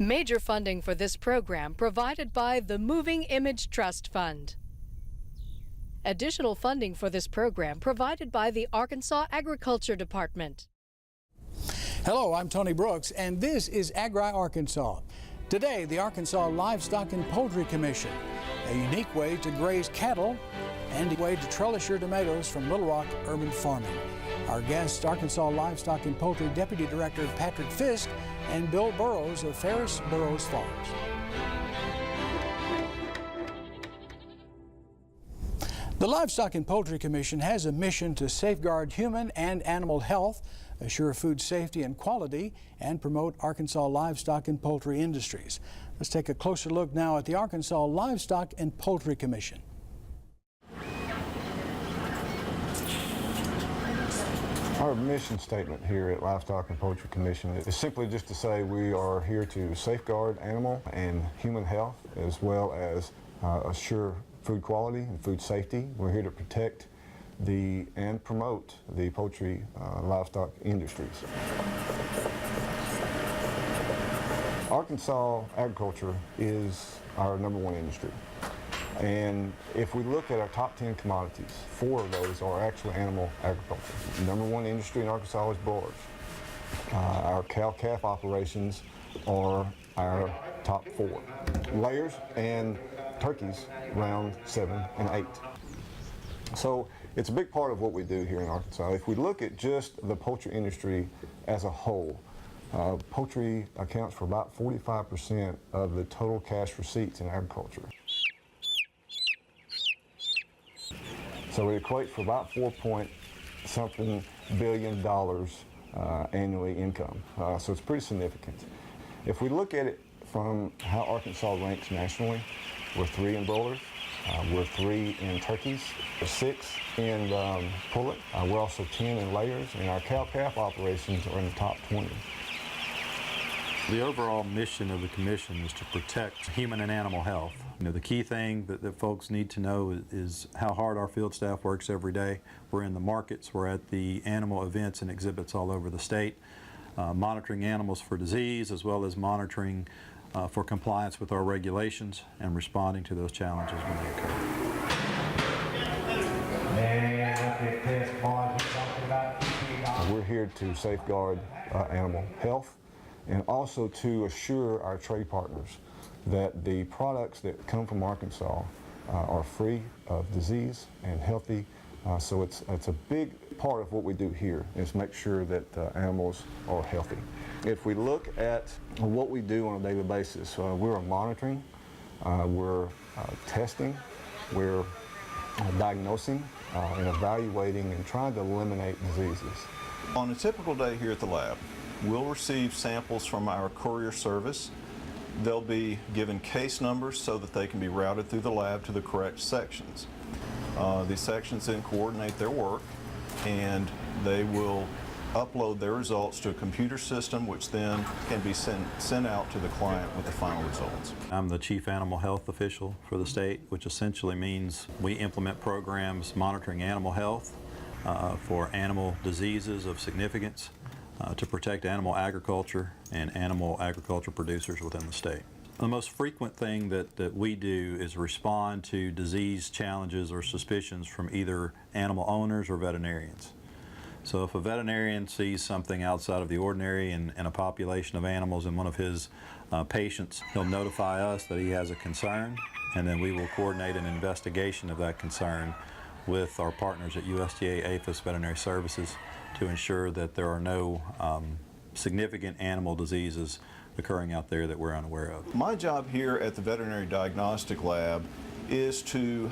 Major funding for this program provided by the Moving Image Trust Fund. Additional funding for this program provided by the Arkansas Agriculture Department. Hello, I'm Tony Brooks, and this is Agri Arkansas. Today, the Arkansas Livestock and Poultry Commission, a unique way to graze cattle and a way to trellis your tomatoes from Little Rock Urban Farming. Our guests, Arkansas Livestock and Poultry Deputy Director Patrick Fisk and Bill Burroughs of Farris Burroughs Farms. The Livestock and Poultry Commission has a mission to safeguard human and animal health, assure food safety and quality, and promote Arkansas livestock and poultry industries. Let's take a closer look now at the Arkansas Livestock and Poultry Commission. Our mission statement here at Livestock and Poultry Commission is simply just to say we are here to safeguard animal and human health as well as assure food quality and food safety. We're here to protect and promote the poultry livestock industries. Arkansas agriculture is our #1 industry. And if we look at our top 10 commodities, 4 of those are actually animal agriculture. The #1 industry in Arkansas is broilers. Our cow-calf operations are our top 4. Layers and turkeys round 7 and 8. So it's a big part of what we do here in Arkansas. If we look at just the poultry industry as a whole, poultry accounts for about 45% of the total cash receipts in agriculture. So it equates for about $4.something billion annually income. So it's pretty significant. If we look at it from how Arkansas ranks nationally, we're 3 in broilers, we're 3 in turkeys, we're 6 in pullet, we're also 10 in layers, and our cow-calf operations are in the top 20. The overall mission of the commission is to protect human and animal health. You know, the key thing that folks need to know is how hard our field staff works every day. We're in the markets, we're at the animal events and exhibits all over the state, monitoring animals for disease as well as monitoring for compliance with our regulations and responding to those challenges when they occur. We're here to safeguard animal health and also to assure our trade partners that the products that come from Arkansas are free of disease and healthy. So it's a big part of what we do here is make sure that animals are healthy. If we look at what we do on a daily basis, we're monitoring, we're testing, we're diagnosing and evaluating and trying to eliminate diseases. On a typical day here at the lab, we'll receive samples from our courier service. They'll be given case numbers so that they can be routed through the lab to the correct sections. These sections then coordinate their work, and they will upload their results to a computer system, which then can be sent out to the client with the final results. I'm the Chief Animal Health Official for the state, which essentially means we implement programs monitoring animal health for animal diseases of significance to protect animal agriculture and animal agriculture producers within the state. The most frequent thing that we do is respond to disease challenges or suspicions from either animal owners or veterinarians. So if a veterinarian sees something outside of the ordinary in a population of animals in one of his patients, he'll notify us that he has a concern, and then we will coordinate an investigation of that concern with our partners at USDA APHIS Veterinary Services to ensure that there are no significant animal diseases occurring out there that we're unaware of. My job here at the Veterinary Diagnostic Lab is to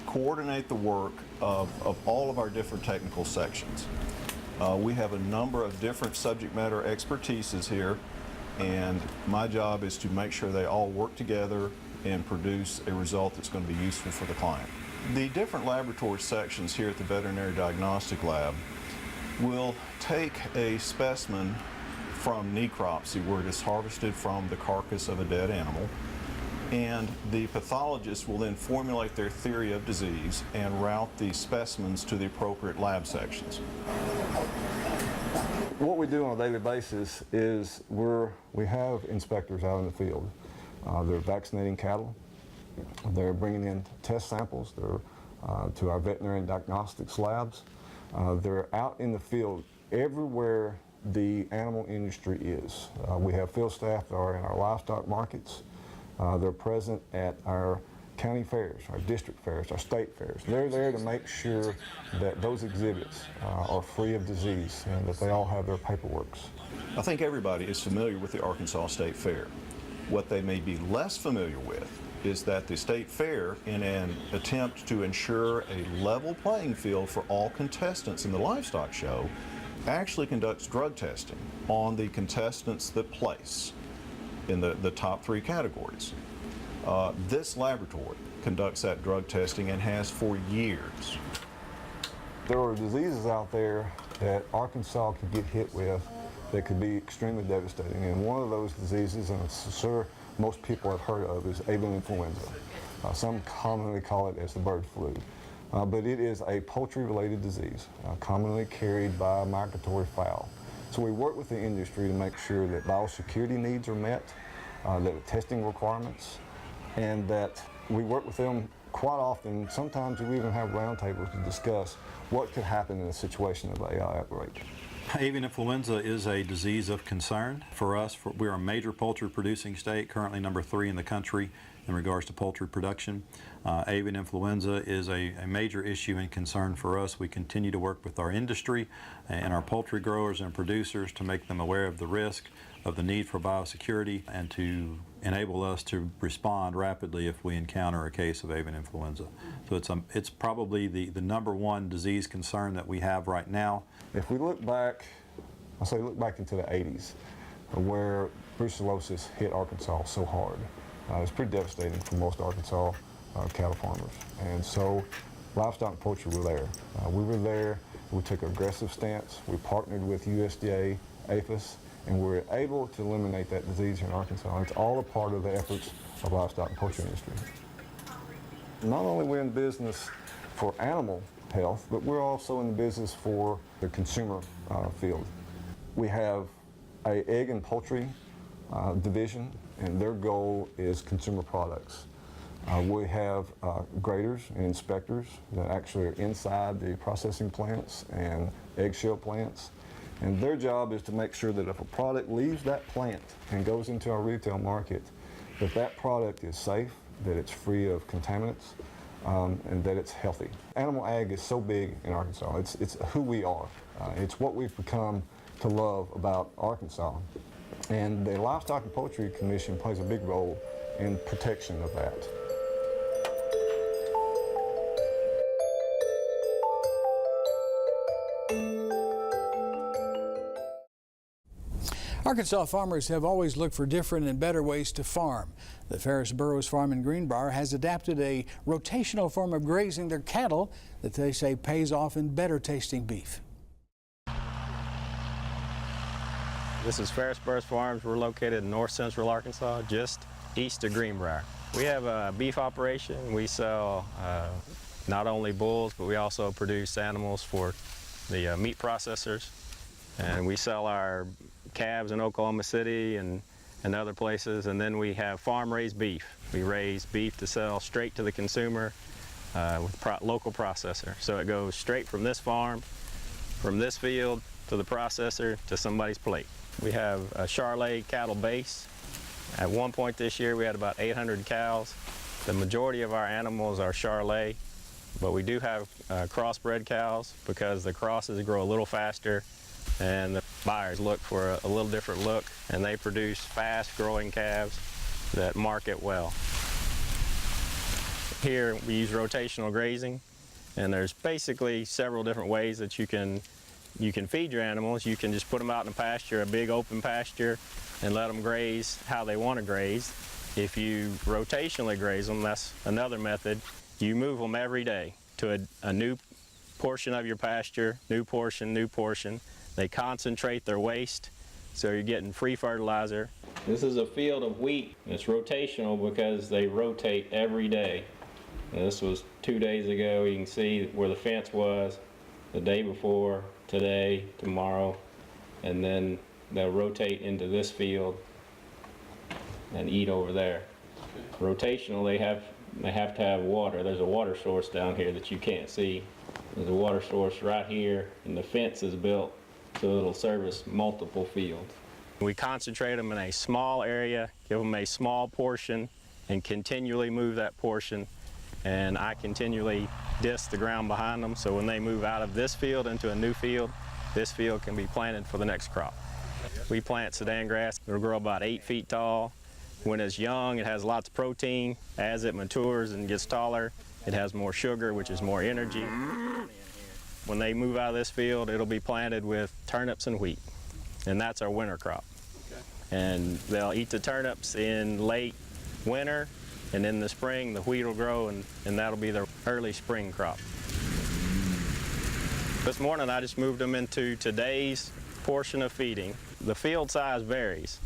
coordinate the work of all of our different technical sections. We have a number of different subject matter expertises here, and my job is to make sure they all work together and produce a result that's going to be useful for the client. The different laboratory sections here at the Veterinary Diagnostic Lab will take a specimen from necropsy, where it is harvested from the carcass of a dead animal, and the pathologist will then formulate their theory of disease and route the specimens to the appropriate lab sections. What we do on a daily basis is we have inspectors out in the field. They're vaccinating cattle. They're bringing in test samples. They're to our veterinary diagnostics labs. They're out in the field everywhere the animal industry is. We have field staff that are in our livestock markets. They're present at our county fairs, our district fairs, our state fairs. They're there to make sure that those exhibits are free of disease and that they all have their paperwork. I think everybody is familiar with the Arkansas State Fair. What they may be less familiar with is that the State Fair, in an attempt to ensure a level playing field for all contestants in the livestock show, actually conducts drug testing on the contestants that place in the top 3 categories. This laboratory conducts that drug testing and has for years. There are diseases out there that Arkansas could get hit with that could be extremely devastating, and one of those diseases, and I'm sure most people have heard of, is avian influenza. Some commonly call it as the bird flu. But it is a poultry-related disease, commonly carried by migratory fowl. So we work with the industry to make sure that biosecurity needs are met, that the testing requirements, and that we work with them quite often. Sometimes we even have roundtables to discuss what could happen in a situation of AI outbreak. Avian influenza is a disease of concern for us. We're a major poultry producing state, currently number 3 in the country in regards to poultry production. Avian influenza is a major issue and concern for us. We continue to work with our industry and our poultry growers and producers to make them aware of the risk, of the need for biosecurity, and to enable us to respond rapidly if we encounter a case of avian influenza. So it's probably the number 1 disease concern that we have right now. If we look back, look back into the 80s, where brucellosis hit Arkansas so hard. It was pretty devastating for most Arkansas cattle farmers. And so livestock and poultry were there. We were there, we took an aggressive stance, we partnered with USDA, APHIS, and we were able to eliminate that disease here in Arkansas. And it's all a part of the efforts of livestock and poultry industry. Not only are we in business for animal health, but we're also in the business for the consumer field. We have an egg and poultry division, and their goal is consumer products. We have graders and inspectors that actually are inside the processing plants and eggshell plants, and their job is to make sure that if a product leaves that plant and goes into our retail market, that that product is safe, that it's free of contaminants, and that it's healthy. Animal ag is so big in Arkansas. It's who we are. It's what we've become to love about Arkansas. And the Livestock and Poultry Commission plays a big role in protection of that. Arkansas farmers have always looked for different and better ways to farm. The Farris Burroughs Farm in Greebrier has adapted a rotational form of grazing their cattle that they say pays off in better tasting beef. This is Farris Burroughs Farms. We're located in north central Arkansas, just east of Greebrier. We have a beef operation. We sell not only bulls, but we also produce animals for the meat processors. And we sell our calves in Oklahoma City and other places. And then we have farm-raised beef. We raise beef to sell straight to the consumer with local processor. So it goes straight from this farm, from this field, to the processor, to somebody's plate. We have a Charolais cattle base. At one point this year, we had about 800 cows. The majority of our animals are Charolais, but we do have crossbred cows because the crosses grow a little faster and the buyers look for a little different look, and they produce fast-growing calves that market well. Here we use rotational grazing, and there's basically several different ways that you can feed your animals. You can just put them out in a pasture, a big open pasture, and let them graze how they want to graze. If you rotationally graze them, that's another method. You move them every day to a new portion of your pasture, new portion, new portion. They concentrate their waste, so you're getting free fertilizer. This is a field of wheat. It's rotational because they rotate every day. And this was 2 days ago. You can see where the fence was the day before, today, tomorrow. and then they'll rotate into this field and eat over there. Rotational, they have to have water. There's a water source down here that you can't see. There's a water source right here, and the fence is built so it'll service multiple fields. We concentrate them in a small area, give them a small portion, and continually move that portion. And I continually disc the ground behind them, so when they move out of this field into a new field, this field can be planted for the next crop. We plant Sudan grass. It'll grow about 8 feet tall. When it's young, it has lots of protein. As it matures and gets taller, it has more sugar, which is more energy. When they move out of this field, it'll be planted with turnips and wheat, and that's our winter crop. And they'll eat the turnips in late winter, and in the spring, the wheat will grow, and that'll be the early spring crop. This morning, I just moved them into today's portion of feeding. The field size varies.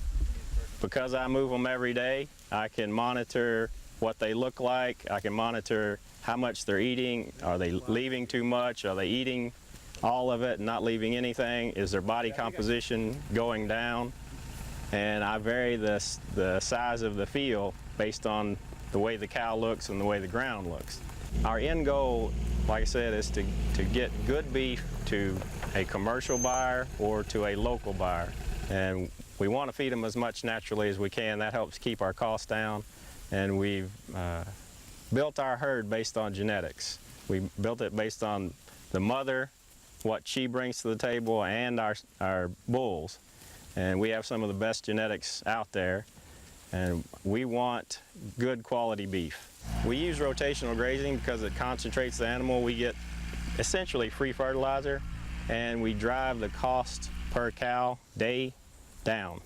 Because I move them every day, I can monitor what they look like. I can monitor how much they're eating. Are they leaving too much? Are they eating all of it and not leaving anything? Is their body composition going down? And I vary the size of the field based on the way the cow looks and the way the ground looks. Our end goal, like I said, is to get good beef to a commercial buyer or to a local buyer. And we want to feed them as much naturally as we can. That helps keep our costs down. And we've built our herd based on genetics. We built it based on the mother, what she brings to the table, and our bulls. And we have some of the best genetics out there. And we want good quality beef. We use rotational grazing because it concentrates the animal. We get essentially free fertilizer, and we drive the cost per cow day down.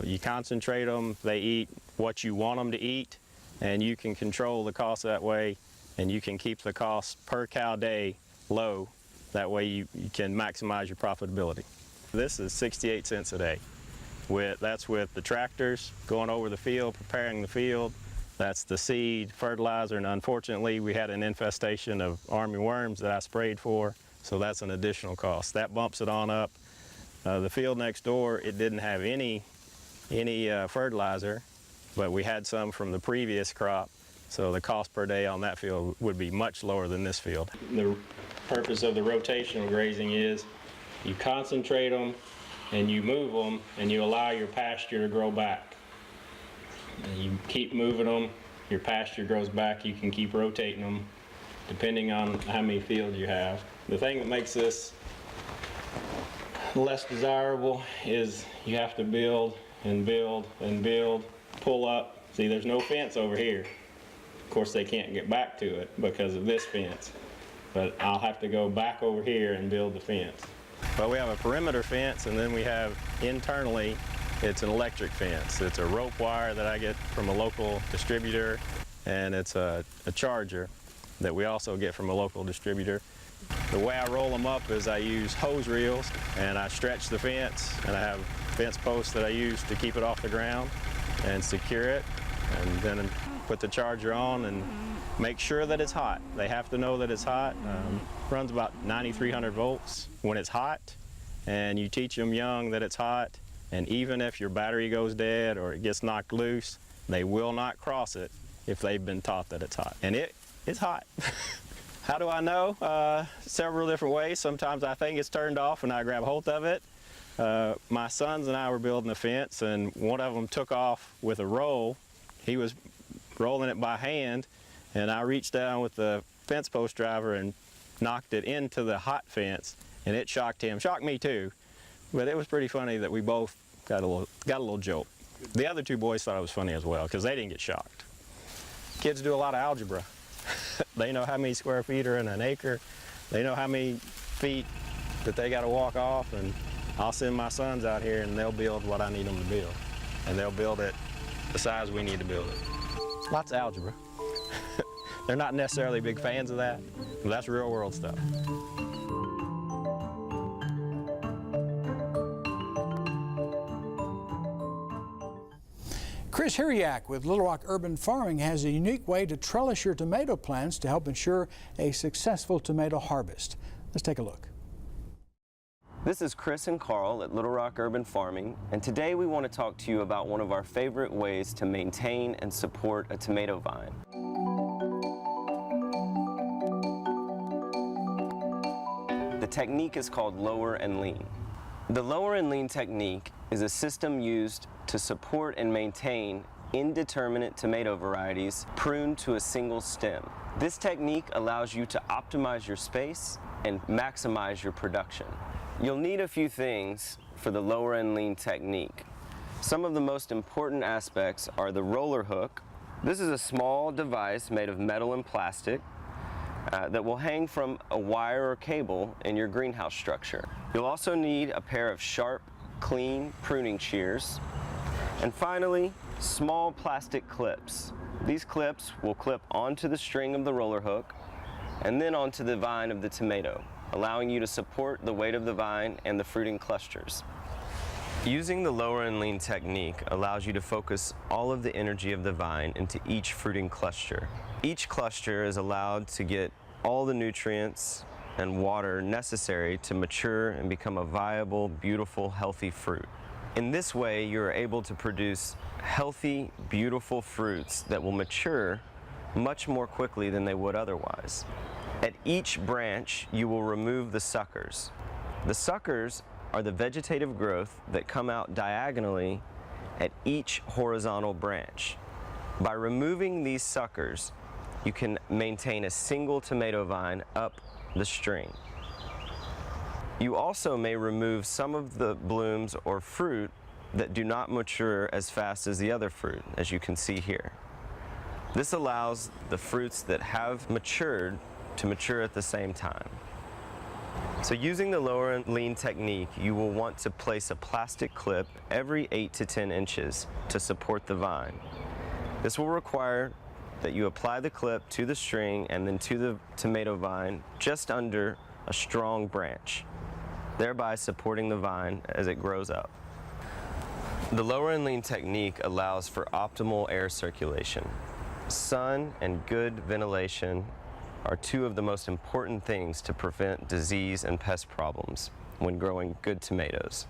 You concentrate them, they eat what you want them to eat, and you can control the cost that way, and you can keep the cost per cow day low. That way you can maximize your profitability. This is 68 cents a day. That's with the tractors going over the field, preparing the field. That's the seed, fertilizer, and unfortunately we had an infestation of army worms that I sprayed for, so that's an additional cost. That bumps it on up. The field next door, it didn't have any fertilizer, but we had some from the previous crop, so the cost per day on that field would be much lower than this field. The purpose of the rotational grazing is you concentrate them and you move them and you allow your pasture to grow back. And you keep moving them, your pasture grows back, you can keep rotating them depending on how many fields you have. The thing that makes this less desirable is you have to build and build and build, pull up. See, there's no fence over here. Of course, they can't get back to it because of this fence, but I'll have to go back over here and build the fence. Well, we have a perimeter fence, and then we have internally, it's an electric fence. It's a rope wire that I get from a local distributor, and it's a charger that we also get from a local distributor. The way I roll them up is I use hose reels, and I stretch the fence, and I have fence posts that I use to keep it off the ground and secure it, and then put the charger on and make sure that it's hot. They have to know that it's hot. Runs about 9,300 volts when it's hot, and you teach them young that it's hot, and even if your battery goes dead or it gets knocked loose, they will not cross it if they've been taught that it's hot. And it's hot. How do I know? Several different ways. Sometimes I think it's turned off and I grab hold of it. My sons and I were building a fence, and one of them took off with a roll. He was rolling it by hand, and I reached down with the fence post driver and knocked it into the hot fence, and it shocked him. Shocked me too, but it was pretty funny that we both got a little jolt. The other two boys thought it was funny as well because they didn't get shocked. Kids do a lot of algebra. They know how many square feet are in an acre. They know how many feet that they got to walk off, and I'll send my sons out here and they'll build what I need them to build, and they'll build it the size we need to build it. Lots of algebra. They're not necessarily big fans of that, but that's real world stuff. Chris Hiryak with Little Rock Urban Farming has a unique way to trellis your tomato plants to help ensure a successful tomato harvest. Let's take a look. This is Chris and Carl at Little Rock Urban Farming, and today we want to talk to you about one of our favorite ways to maintain and support a tomato vine. The technique is called lower and lean. The lower and lean technique is a system used to support and maintain indeterminate tomato varieties pruned to a single stem. This technique allows you to optimize your space and maximize your production. You'll need a few things for the lower and lean technique. Some of the most important aspects are the roller hook. This is a small device made of metal and plastic that will hang from a wire or cable in your greenhouse structure. You'll also need a pair of sharp, clean pruning shears. And finally, small plastic clips. These clips will clip onto the string of the roller hook and then onto the vine of the tomato, allowing you to support the weight of the vine and the fruiting clusters. Using the lower and lean technique allows you to focus all of the energy of the vine into each fruiting cluster. Each cluster is allowed to get all the nutrients and water necessary to mature and become a viable, beautiful, healthy fruit. In this way, you're able to produce healthy, beautiful fruits that will mature much more quickly than they would otherwise. At each branch, you will remove the suckers. The suckers are the vegetative growth that come out diagonally at each horizontal branch. By removing these suckers, you can maintain a single tomato vine up the string. You also may remove some of the blooms or fruit that do not mature as fast as the other fruit, as you can see here. This allows the fruits that have matured to mature at the same time. So using the lower and lean technique, you will want to place a plastic clip every 8 to 10 inches to support the vine. This will require that you apply the clip to the string and then to the tomato vine just under a strong branch, thereby supporting the vine as it grows up. The lower and lean technique allows for optimal air circulation. Sun and good ventilation are two of the most important things to prevent disease and pest problems when growing good tomatoes.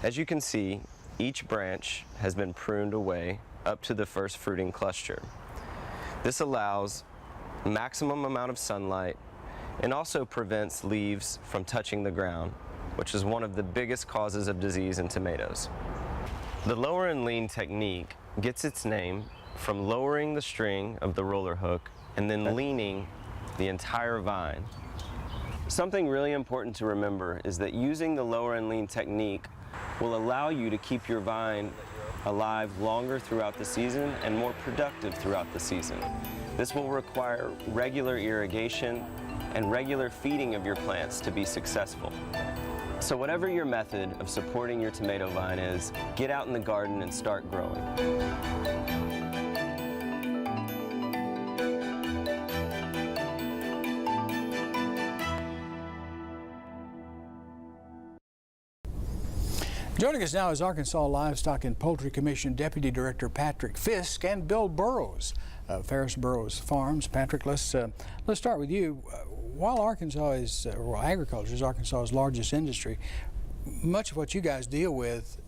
As you can see, each branch has been pruned away up to the first fruiting cluster. This allows maximum amount of sunlight and also prevents leaves from touching the ground, which is one of the biggest causes of disease in tomatoes. The lower and lean technique gets its name from lowering the string of the roller hook and then leaning the entire vine. Something really important to remember is that using the lower and lean technique will allow you to keep your vine alive longer throughout the season and more productive throughout the season. This will require regular irrigation and regular feeding of your plants to be successful. So whatever your method of supporting your tomato vine is, get out in the garden and start growing. Joining us now is Arkansas Livestock and Poultry Commission Deputy Director Patrick Fisk and Bill Burroughs of Farris Burroughs Farms. Patrick, let's start with you. While agriculture is Arkansas's largest industry, much of what you guys deal with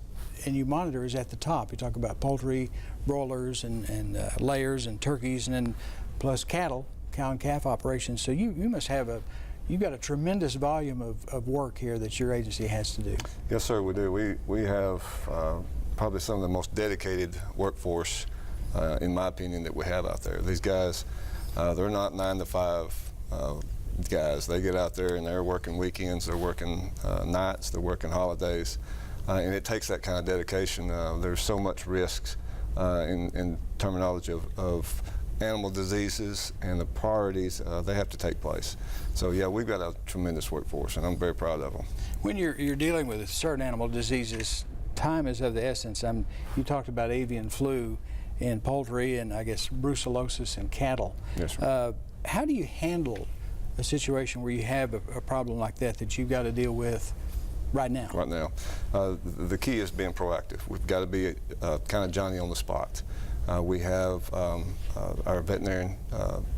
and you monitor is at the top. You talk about poultry, broilers, and layers and turkeys, and then plus cattle, cow and calf operations. So you must have you've got a tremendous volume of work here that your agency has to do. Yes, sir, we do. We have probably some of the most dedicated workforce, in my opinion, that we have out there. These guys, they're not 9 to 5 guys. They get out there and they're working weekends, they're working nights, they're working holidays, and it takes that kind of dedication. There's so much risk in terminology of animal diseases and the priorities, they have to take place. So yeah, we've got a tremendous workforce and I'm very proud of them. When you're dealing with certain animal diseases, time is of the essence. You talked about avian flu in poultry and I guess brucellosis in cattle. Yes, sir. How do you handle a situation where you have a problem like that you've got to deal with right now? Right now. The key is being proactive. We've got to be kind of Johnny on the spot. We have our veterinarian,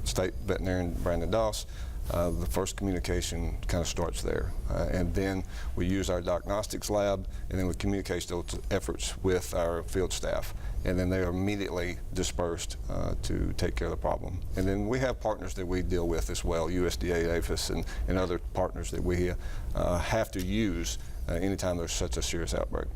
state veterinarian Brandon Doss, the first communication kind of starts there. And then we use our diagnostics lab, and then we communicate those efforts with our field staff. And then they are immediately dispersed to take care of the problem. And then we have partners that we deal with as well, USDA, APHIS, and other partners that we have to use anytime there's such a serious outbreak.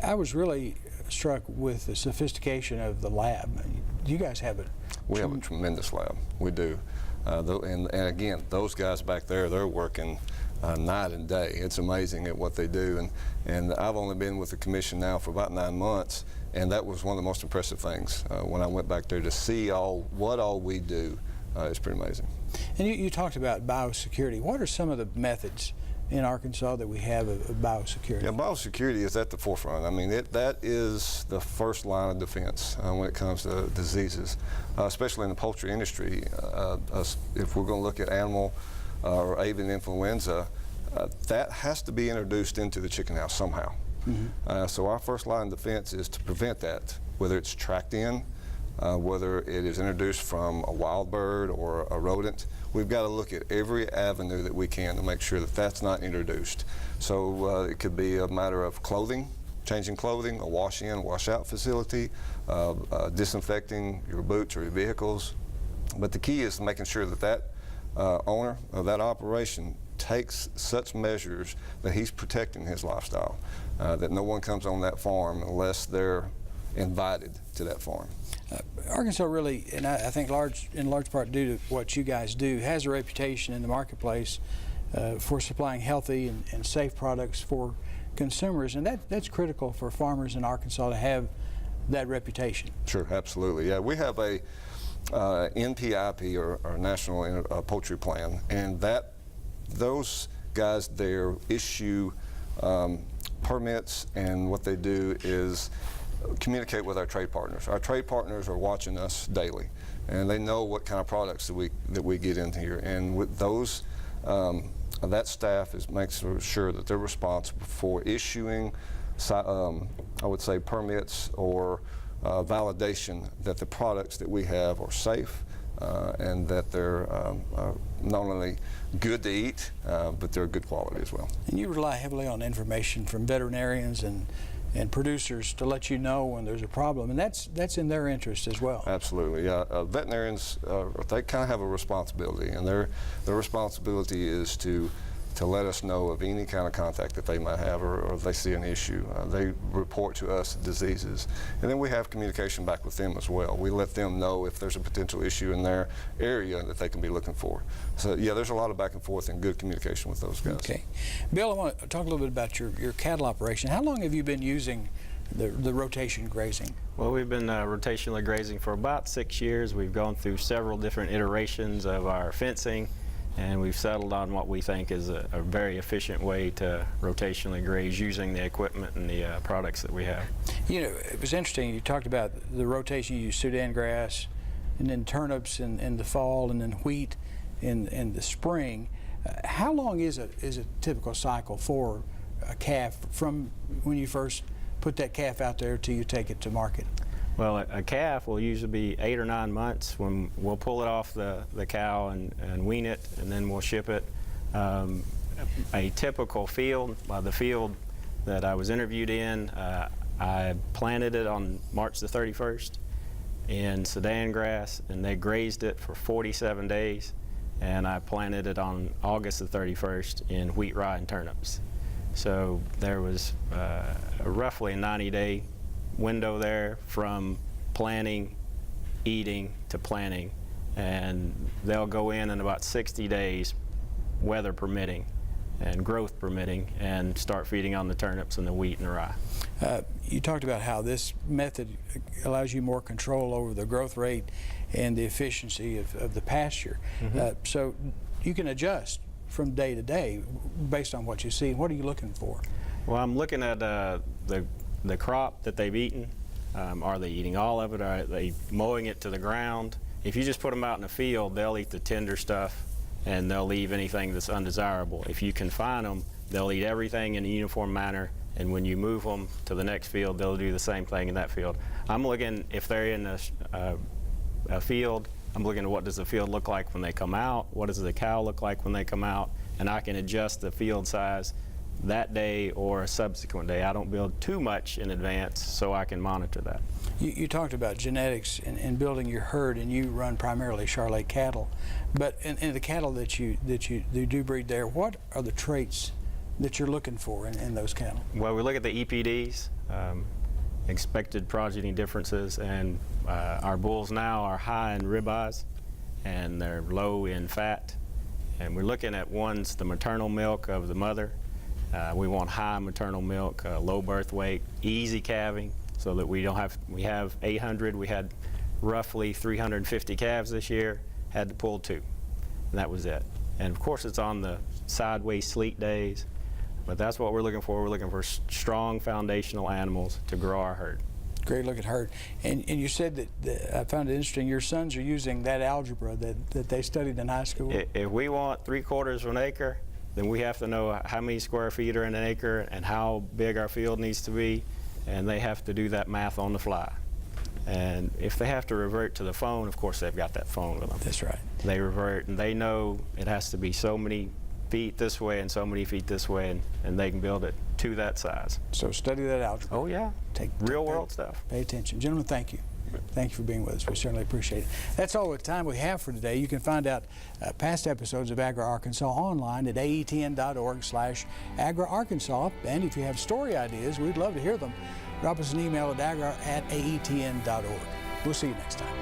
I was really struck with the sophistication of the lab. You guys have it. We have a tremendous lab. We do. And again, those guys back there, they're working night and day. It's amazing at what they do. And I've only been with the commission now for about 9 months, and that was one of the most impressive things when I went back there to see what all we do. It's pretty amazing. And you talked about biosecurity. What are some of the methods in Arkansas that we have of biosecurity? Yeah, biosecurity is at the forefront. I mean, that is the first line of defense when it comes to diseases, especially in the poultry industry. If we're going to look at animal or avian influenza, that has to be introduced into the chicken house somehow. Mm-hmm. So our first line of defense is to prevent that, whether it's tracked in, whether it is introduced from a wild bird or a rodent. We've got to look at every avenue that we can to make sure that that's not introduced. So it could be a matter of clothing, changing clothing, a wash-in, wash-out facility, disinfecting your boots or your vehicles. But the key is making sure that that owner of that operation takes such measures that he's protecting his lifestyle, that no one comes on that farm unless they're invited to that farm. Arkansas really, and I think in large part due to what you guys do, has a reputation in the marketplace for supplying healthy and safe products for consumers, and that's critical for farmers in Arkansas to have that reputation. Sure, absolutely. Yeah, we have a NPIP or National Poultry Plan, and those guys there issue permits, and what they do is communicate with our trade partners. Our trade partners are watching us daily, and they know what kind of products that we get in here. And with those, that staff makes sure that they're responsible for issuing, I would say, permits or validation that the products that we have are safe and that they're not only good to eat, but they're good quality as well. And you rely heavily on information from veterinarians and producers to let you know when there's a problem, and that's in their interest as well. Absolutely, yeah. Veterinarians, they kind of have a responsibility, and their responsibility is to let us know of any kind of contact that they might have, or if they see an issue. They report to us diseases, and then we have communication back with them as well. We let them know if there's a potential issue in their area that they can be looking for. So yeah, there's a lot of back and forth and good communication with those guys. Okay. Bill, I want to talk a little bit about your cattle operation. How long have you been using the rotation grazing? Well, we've been rotationally grazing for about 6 years. We've gone through several different iterations of our fencing, and we've settled on what we think is a very efficient way to rotationally graze using the equipment and the products that we have. You know, it was interesting, you talked about the rotation. You use Sudan grass, and then turnips in the fall, and then wheat in the spring. How long is a typical cycle for a calf from when you first put that calf out there till you take it to market? Well, a calf will usually be 8 or 9 months when we'll pull it off the cow and wean it, and then we'll ship it. A typical field, the field that I was interviewed in, I planted it on March the 31st in Sudan grass, and they grazed it for 47 days, and I planted it on August the 31st in wheat, rye, and turnips. So there was roughly a 90-day window there from planting, eating, to planting, and they'll go in about 60 days, weather permitting and growth permitting, and start feeding on the turnips and the wheat and the rye. You talked about how this method allows you more control over the growth rate and the efficiency of the pasture. Mm-hmm. So you can adjust from day to day based on what you see. What are you looking for? Well, I'm looking at the crop that they've eaten. Are they eating all of it? Are they mowing it to the ground? If you just put them out in the field, they'll eat the tender stuff and they'll leave anything that's undesirable. If you confine them, they'll eat everything in a uniform manner, and when you move them to the next field, they'll do the same thing in that field. I'm looking, if they're in a field I'm looking at what does the field look like when they come out, what does the cow look like when they come out, and I can adjust the field size that day or a subsequent day. I don't build too much in advance so I can monitor that. You talked about genetics and building your herd, and you run primarily Charolais cattle. But in the cattle that you do breed there, what are the traits that you're looking for in those cattle? Well, we look at the EPDs, expected progeny differences, and our bulls now are high in ribeyes and they're low in fat. And we're looking at the maternal milk of the mother. We want high maternal milk, low birth weight, easy calving, so that we have 800, we had roughly 350 calves this year, had to pull 2, and that was it. And of course it's on the sideways sleet days, but that's what we're looking for. We're looking for strong foundational animals to grow our herd. Great looking herd. And you said that I found it interesting, your sons are using that algebra that they studied in high school? If we want 3/4 of an acre, then we have to know how many square feet are in an acre and how big our field needs to be, and they have to do that math on the fly. And if they have to revert to the phone, of course they've got that phone with them. That's right. They revert, and they know it has to be so many feet this way and so many feet this way, and they can build it to that size. So study that algebra. Oh yeah, real world stuff. Pay attention. Gentlemen, thank you. Thank you for being with us. We certainly appreciate it. That's all the time we have for today. You can find out past episodes of Agri Arkansas online at aetn.org/agriarkansas. And if you have story ideas, we'd love to hear them. Drop us an email at agri@aetn.org. We'll see you next time.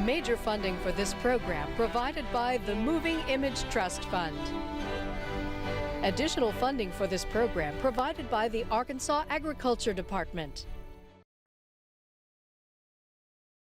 Major funding for this program provided by the Moving Image Trust Fund. Additional funding for this program provided by the Arkansas Agriculture Department.